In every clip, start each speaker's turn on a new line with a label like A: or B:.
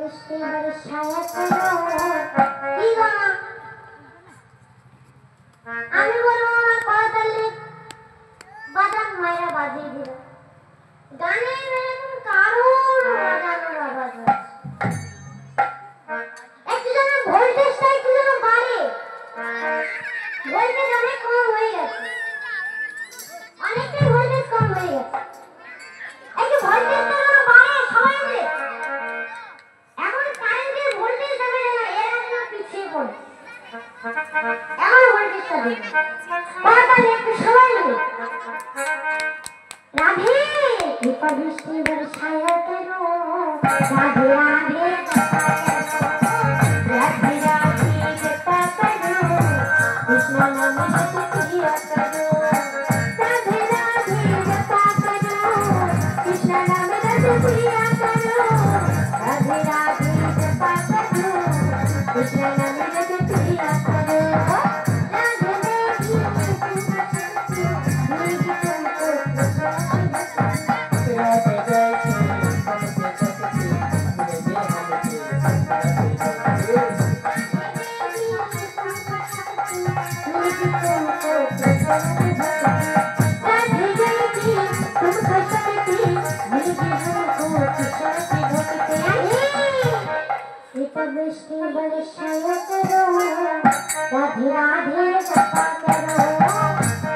A: বৃষ্টি বর্ষায় করো কি গো আমি বলবো আমার করতালি বাদাম মায়েরা বাজিয়ে দিল গানে এরকম কারোর বাজানোর আওয়াজ একটু যেন ভোল্টেজটা একটু যেন বাড়ে ভোল্টেজ অনেক কম হয়ে গেছে অনেকটা ভোল্টেজ কম হয়ে গেছে একটু ভোল্টেজটা যেন বাড়ে সবাই মিলে এখন কারেন্টের ভোল্টেজ যাবে যেন এর আগে পিছিয়ে পড়ে এমন ভোল্টেজটা দেবে করতালি একটু সবাই মিলে রাধে কৃপা বৃষ্টি বর্ষায় কেন রাধে রাধে রাধে রাধে জপা করো কৃষ্ণ নাম জপ কিয়া করো রাধে রাধে জপা করো কৃষ্ণ নাম জপ কিয়া করো রাধে রাধে জপা করো কৃষ্ণ নাম জপ কিয়া করো রাধে বৃষ্টি বর্ষায় করো রাধে রাধে জপা করো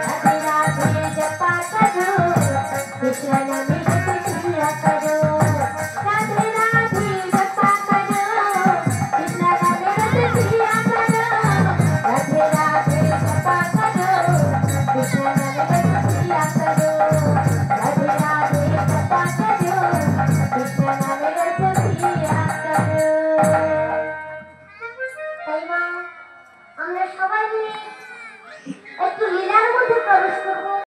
A: রাধে রাধে জপা করো কৃষ্ণ নামে জপ কিয়া করো রাধে রাধে জপা করো কৃষ্ণ নামে জপ কিয়া করো রাধে রাধে জপা করো কৃষ্ণ নামে জপ কিয়া করো রাধে রাধে জপা করো কৃষ্ণ নামে জপ কিয়া করো তাই না আমরা সবাই মিলে একটু লীলার মধ্যে প্রবেশ করবো।